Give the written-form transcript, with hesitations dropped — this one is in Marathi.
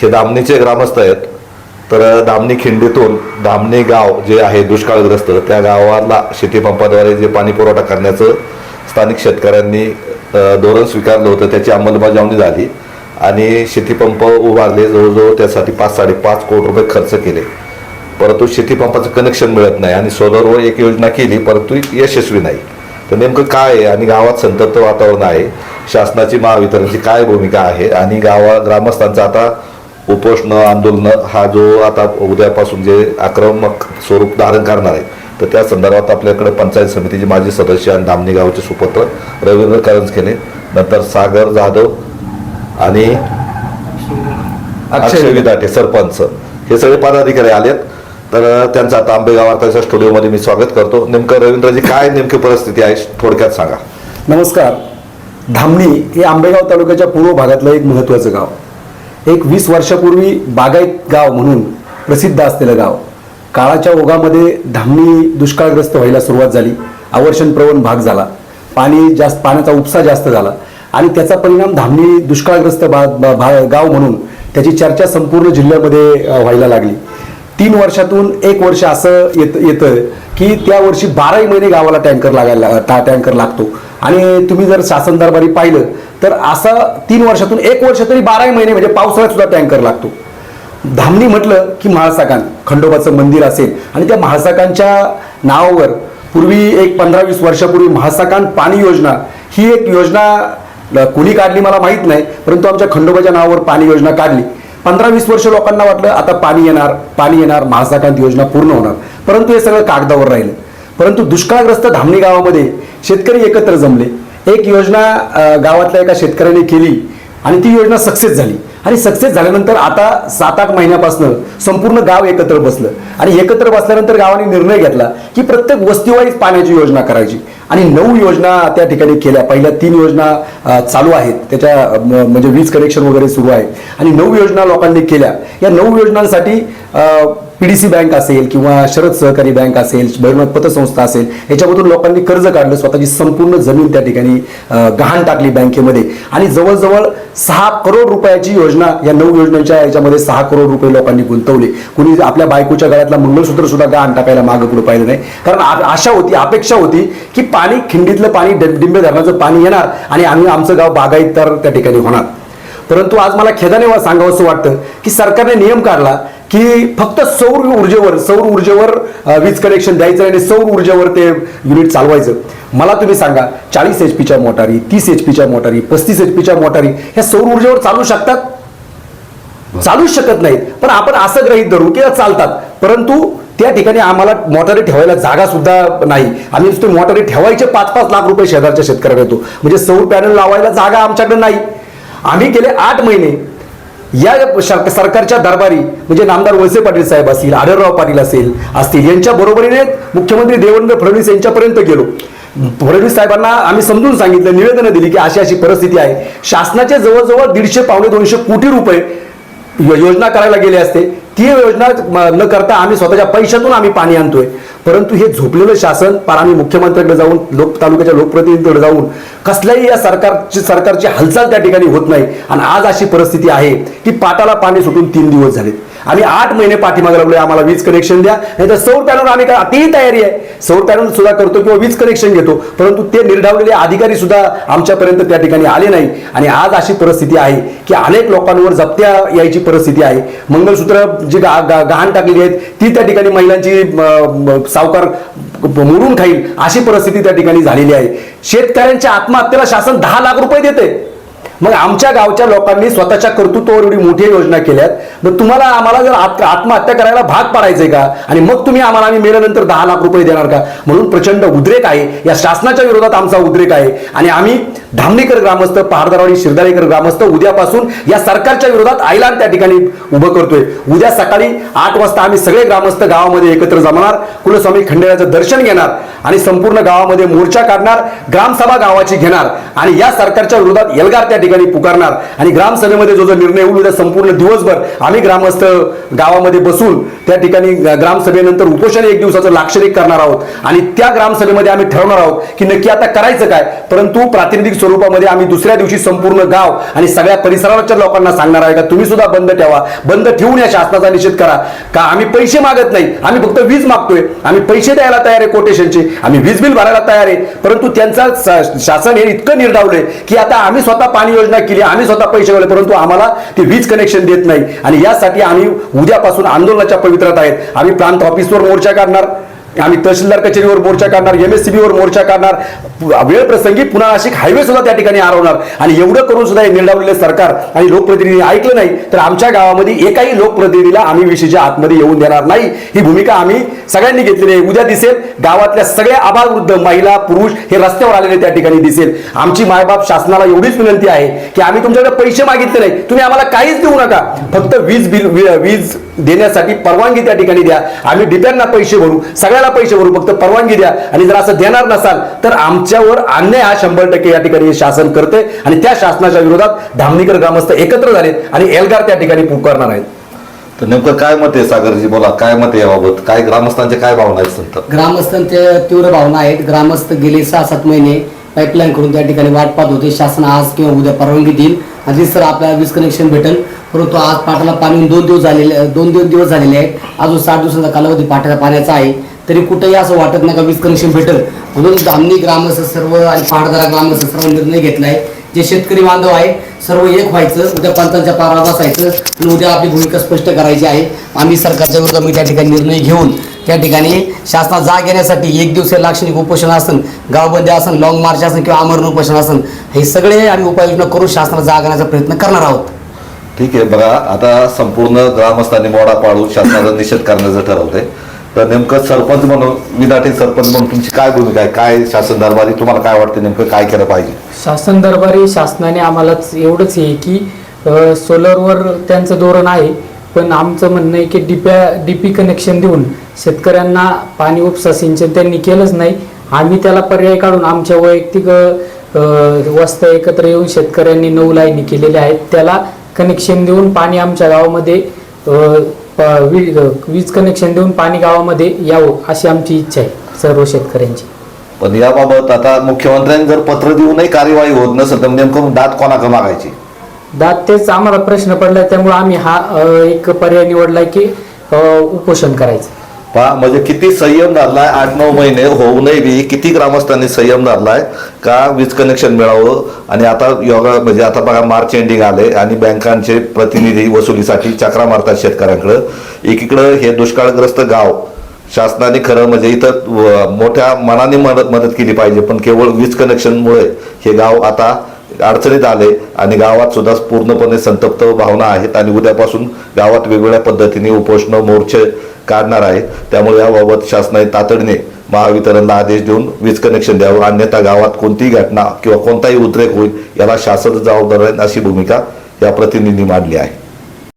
हे धामणीचे ग्रामस्थ आहेत. तर धामणी खिंडीतून धामणी गाव जे आहे दुष्काळग्रस्त, त्या गावाला शेतीपंपाद्वारे जे पाणी पुरवठा करण्याचं स्थानिक शेतकऱ्यांनी धोरण स्वीकारलं होतं, त्याची अंमलबजावणी झाली आणि शेतीपंप उभारले. जवळजवळ त्यासाठी 5-5.5 कोटी रुपये खर्च केले, परंतु शेतीपंपाचं कनेक्शन मिळत नाही आणि सोलरवर एक योजना केली परंतु यशस्वी नाही. तर नेमकं काय आहे आणि गावात संतप्त वातावरण आहे, शासनाची महावितरणची काय भूमिका आहे आणि ग्रामस्थांचा आता उपोषण आंदोलन हा जो आता उद्यापासून जे आक्रमक स्वरूप धारण करणार आहे, तर त्या संदर्भात आपल्याकडे पंचायत समितीचे माजी सदस्य आणि धामणी गावचे सुपुत्र रवींद्र करंजखेने, नंतर सागर जाधव आणि अक्षय विदाटे सरपंच, हे सगळे पदाधिकारी आलेत. तर त्यांचं आता आंबेगाव वार्ताच्या स्टुडिओमध्ये मी स्वागत करतो. नेमकं रवींद्रजी काय नेमकी परिस्थिती आहे थोडक्यात सांगा. नमस्कार. धामणी हे आंबेगाव तालुक्याच्या पूर्व भागातलं एक महत्त्वाचं गाव, एक 20 वर्षापूर्वी बागायत गाव म्हणून प्रसिद्ध असलेलं गाव. काळाच्या ओघामध्ये धामणी दुष्काळग्रस्त व्हायला सुरुवात झाली, अवर्षण प्रवण भाग झाला, पाण्याचा उपसा जास्त झाला आणि त्याचा परिणाम धामणी दुष्काळग्रस्त गाव म्हणून त्याची चर्चा संपूर्ण जिल्ह्यामध्ये व्हायला लागली. 3 वर्षातून 1 वर्ष असं येतं की त्या वर्षी 12 महिने गावाला टँकर लागतो आणि तुम्ही जर शासन दरबारी पाहिलं तर असं 3 वर्षातून 1 वर्ष तरी 12 महिने म्हणजे पावसाळ्यात सुद्धा टँकर लागतो. धामणी म्हटलं की म्हाळसाकान खंडोबाचं मंदिर असेल आणि त्या म्हाळसाकांच्या नावावर पूर्वी एक 15-20 वर्षापूर्वी म्हाळसाकान पाणी योजना ही एक योजना कोणी काढली मला माहीत नाही, परंतु आमच्या खंडोबाच्या नावावर पाणी योजना काढली. 15-20 वर्ष लोकांना वाटलं आता पाणी येणार, म्हाळसाकांत योजना पूर्ण होणार, परंतु हे सगळं कागदावर राहिलं. परंतु दुष्काळग्रस्त धामणी गावामध्ये शेतकरी एकत्र जमले, एक योजना गावातल्या एका शेतकऱ्याने केली आणि ती योजना सक्सेस झाली आणि सक्सेस झाल्यानंतर आता 7-8 महिन्यापासून संपूर्ण गाव एकत्र बसलं आणि एकत्र बसल्यानंतर गावाने निर्णय घेतला की प्रत्येक वस्तीवाईज पाण्याची योजना करायची आणि 9 योजना त्या ठिकाणी केल्या. पहिल्या 3 योजना चालू आहेत, त्याच्या म्हणजे वीज कनेक्शन वगैरे सुरू आहे आणि 9 योजना लोकांनी केल्या. या 9 योजनांसाठी PDC बँक असेल किंवा शरद सहकारी बँक असेल, भैरवनाथ पतसंस्था असेल, याच्यामधून लोकांनी कर्ज काढलं, स्वतःची संपूर्ण जमीन त्या ठिकाणी गहाण टाकली बँकेमध्ये आणि जवळजवळ 6 करोड रुपयाची योजना या 9 योजनांच्या याच्यामध्ये 6 करोड रुपये लोकांनी गुंतवले. कुणी आपल्या बायकोच्या गळ्यातला मंगळसूत्र सुद्धा गहाण टाकायला मागं पुढे पाहिलं नाही, कारण आशा होती, अपेक्षा होती की पाणी खिंडीतलं पाणी, डिंबे धरणाचं पाणी येणार आणि आमचं गाव बागायतदार त्या ठिकाणी होणार. परंतु आज मला खेदाने सांगावंसं वाटतं की सरकारने नियम काढला की फक्त सौर ऊर्जेवर वीज कनेक्शन द्यायचं आणि सौर ऊर्जेवर ते युनिट चालवायचं. मला तुम्ही सांगा, 40 HP मोटारी, 30 HP मोटारी, 35 HP मोटारी ह्या सौर ऊर्जेवर चालू शकतात? चालूच शकत नाहीत. पण आपण असं गृहीत धरू की चालतात, परंतु त्या ठिकाणी आम्हाला मोटारी ठेवायला जागा सुद्धा नाही. आम्ही नुसते मोटारी ठेवायचे 5-5 लाख रुपये शेजारच्या शेतकऱ्याला देतो, म्हणजे सौर पॅनल लावायला जागा आमच्याकडे नाही. आम्ही गेले 8 महिने या सरकारच्या दरबारी म्हणजे नामदार वळसे पाटील साहेब असतील, आढळराव पाटील असतील यांच्या बरोबरीने मुख्यमंत्री देवेंद्र फडणवीस यांच्यापर्यंत गेलो. फडणवीस साहेबांना आम्ही समजून सांगितलं, निवेदनं दिली की अशी परिस्थिती आहे. शासनाचे जवळजवळ 150-200 कोटी रुपये योजना करायला गेले असते, ती योजना न करता आम्ही स्वतःच्या पैशातून आम्ही पाणी आणतोय. परंतु हे झोपलेलं शासन पार आम्ही मुख्यमंत्र्यांकडे जाऊन तालुक्याच्या लोकप्रतिनिधींकडे जाऊन कसल्याही या सरकारची हालचाल त्या ठिकाणी होत नाही आणि आज अशी परिस्थिती आहे की पाटाला पाणी सुटून 3 दिवस झालेत. आम्ही 8 महिने पाठीमागे लागलोय, आम्हाला वीज कनेक्शन द्या, नाही तर सौर पॅनल आम्ही तीही तयारी आहे, सौर पॅनल सुद्धा करतो किंवा वीज कनेक्शन घेतो, परंतु ते निर्धावलेले अधिकारी सुद्धा आमच्यापर्यंत त्या ठिकाणी आले नाही. आणि आज अशी परिस्थिती आहे की अनेक लोकांवर जप्त्या यायची परिस्थिती आहे. मंगळसूत्र जी गहाण टाकलेली आहेत ती त्या ठिकाणी महिलांची सावकार मोडून खाईल अशी परिस्थिती त्या ठिकाणी झालेली आहे. शेतकऱ्यांच्या आत्महत्येला शासन 10 लाख रुपये देते. मग आमच्या गावच्या लोकांनी स्वतःच्या कर्तृत्वावर एवढी मोठी योजना केल्यात, मग तुम्हाला आम्हाला जर आत्महत्या करायला भाग पाडायचंय का? आणि मग तुम्ही आम्ही मेल्यानंतर 10 लाख रुपये देणार का? म्हणून प्रचंड उद्रेक आहे, या शासनाच्या विरोधात आमचा उद्रेक आहे आणि आम्ही धामणीकर ग्रामस्थ, पहाडदारवाडी शिरदाळेकर ग्रामस्थ उद्यापासून या सरकारच्या विरोधात ऐलान त्या ठिकाणी उभं करतोय. उद्या सकाळी 8 वाजता आम्ही सगळे ग्रामस्थ गावामध्ये एकत्र जमणार, कुलस्वामी खंडेराचं दर्शन घेणार आणि संपूर्ण गावामध्ये मोर्चा काढणार, ग्रामसभा गावाची घेणार आणि या सरकारच्या विरोधात एल्गार त्या ठिकाणी पुकारणार आणि ग्रामसभेमध्ये जो निर्णय होईल उद्या संपूर्ण दिवसभर आम्ही ग्रामस्थ गावामध्ये बसून त्या ठिकाणी ग्रामसभेनंतर उपोषण 1 दिवसाचं लाक्षणिक करणार आहोत आणि त्या ग्रामसभेमध्ये आम्ही ठरवणार आहोत की नक्की आता करायचं काय. परंतु प्रातिनिधिक स्वरूपामध्ये आम्ही दुसऱ्या दिवशी संपूर्ण गाव आणि सगळ्या परिसराच्या लोकांना सांगणार आहे का तुम्ही सुद्धा बंद ठेवा, बंद ठेवून या शासनाचा निषेध करा. का आम्ही पैसे मागत नाही, आम्ही फक्त वीज मागतोय. आम्ही पैसे द्यायला तयार आहे कोटेशनचे, आम्ही वीज बिल भरायला तयार आहे. परंतु त्यांचा शासन हे इतकं निर्डावलंय की आता आम्ही स्वतः पाणी योजना केली, आम्ही स्वतः पैसे भरले, परंतु आम्हाला ते वीज कनेक्शन देत नाही. आणि यासाठी आम्ही उद्यापासून आंदोलनाच्या पवित्रात आहेत. आम्ही प्रांत ऑफिसवर मोर्चा काढणार, आम्ही तहसीलदार कचेरीवर मोर्चा काढणार, MSCB वर मोर्चा काढणार, वेळ प्रसंगी पुन्हा नाशिक हायवे सुद्धा त्या ठिकाणी अडवणार. आणि एवढं करून सुद्धा हे निर्डावलेले सरकार आणि लोकप्रतिनिधी ऐकलं नाही तर आमच्या गावामध्ये एकाही लोकप्रतिनिधीला आम्ही विषयीच्या आतमध्ये येऊन देणार नाही. ही भूमिका आम्ही सगळ्यांनी घेतलेली आहे. उद्या दिसेल गावातल्या सगळ्या आबालवृद्ध महिला पुरुष हे रस्त्यावर आलेले त्या ठिकाणी दिसेल. आमची मायबाप शासनाला एवढीच विनंती आहे की आम्ही तुमच्याकडे पैसे मागितले नाही, तुम्ही आम्हाला काहीच देऊ नका, फक्त वीज देण्यासाठी परवानगी त्या ठिकाणी द्या. आम्ही डिप्यांना पैसे भरू, सगळ्याला पैसे भरू, फक्त परवानगी द्या. आणि जर असं देणार नसाल तर आमच्यावर अन्याय हा 100% या ठिकाणी शासन करते. आणि त्या शासनाच्या विरोधात धामणीकर ग्रामस्थ एकत्र झालेत आणि एल्गार त्या ठिकाणी पुकारणार आहेत. तर नेमकं काय मत आहे सागरजी, बोला काय मत आहे याबाबत, काय ग्रामस्थांचे काय भावना आहेत संत? ग्रामस्थांच्या तीव्र भावना आहेत. ग्रामस्थ गेले 6-7 महिने पाईपलाईन करून त्या ठिकाणी वाट पाहत होते. शासन आज किंवा उद्या परवानगी देईल आणि सर आपल्याला वीज कनेक्शन भेटेल. परंतु आज पाटाला पाणी 2 दिवस झालेले आहेत. अजून 60 दिवसाचा कालावधी पाटाच्या पाण्याचा आहे, तरी कुठेही असं वाटत नाही का वीज कनेक्शन भेटेल. म्हणून धामणी ग्रामस्थ सर्व आणि पहाडदारा ग्रामस्थ सर्व निर्णय घेतलाय. जे शेतकरी बांधव आहे सर्व एक व्हायचं, उद्या पंचांच्या पारावर बसायचं आणि उद्या आपली भूमिका स्पष्ट करायची आहे. आम्ही सरकारच्या विरोधात त्या ठिकाणी निर्णय घेऊन त्या ठिकाणी शासनात जाग घेण्यासाठी 1 दिवसीय लाक्षणिक उपोषण असेल, गावबंदी असेल, लॉंग मार्च असेल किंवा आमरण उपोषण असेल, हे सगळे आम्ही उपाययोजना करून शासनाला जाग घेण्याचा प्रयत्न करणार आहोत. ठीक आहे. बघा आता संपूर्ण ग्रामस्थांनी मोडा पाडून शासनाचा निषेध करण्याचं ठरवलंय. तर नेमकं सरपंच म्हणून, विदाटी सरपंच म्हणून तुमची काय भूमिका आहे, काय शासन दरबारी तुम्हाला काय वाटतं नेमकं काय केलं पाहिजे? शासन दरबारी शासनाने आम्हालाच एवढंच आहे की सोलरवर त्यांचं धोरण आहे, पण आमचं म्हणणं आहे की डीपी कनेक्शन देऊन शेतकऱ्यांना पाणी उपसा सिंचन त्यांनी केलंच नाही. आम्ही त्याला पर्याय काढून आमच्या वैयक्तिक वस्त्या एकत्र येऊन शेतकऱ्यांनी 9 लाईनी केलेल्या आहेत. त्याला कनेक्शन देऊन पाणी आमच्या गावामध्ये वीज कनेक्शन देऊन पाणी गावामध्ये यावं अशी आमची इच्छा आहे सर्व शेतकऱ्यांची. पण याबाबत आता मुख्यमंत्र्यांनी जर पत्र देऊनही कार्यवाही होत नसेल तर नेमकं दाद कोणाकडे मागायची? दाद तेच आम्हाला प्रश्न पडला, त्यामुळे आम्ही हा एक पर्याय निवडलाय की उपोषण करायचं. पहा म्हणजे किती संयम धरलाय, 8-9 महिने होऊनही बी किती ग्रामस्थांनी संयम धरलाय का वीज कनेक्शन मिळावं. आणि आता योगा म्हणजे आता बघा मार्च एंडिंग आले आणि बँकांचे प्रतिनिधी वसुलीसाठी चक्रा मारतात शेतकऱ्यांकडं. एकीकडं हे दुष्काळग्रस्त गाव शासनाने खरं म्हणजे इथं मोठ्या मनाने मदत केली पाहिजे, पण केवळ वीज कनेक्शनमुळे हे गाव आता अडचणीत आले आणि गावात सुद्धा पूर्णपणे संतप्त भावना आहेत. आणि उद्यापासून गावात वेगवेगळ्या पद्धतीने उपोषण मोर्चे काढणार आहे. त्यामुळे याबाबत शासनाने तातडीने महावितरणला आदेश देऊन वीज कनेक्शन द्यावं, अन्यथा गावात कोणतीही घटना किंवा कोणताही उद्रेक होईल याला शासन जबाबदार राहील अशी भूमिका या प्रतिनिधींनी मांडली आहे.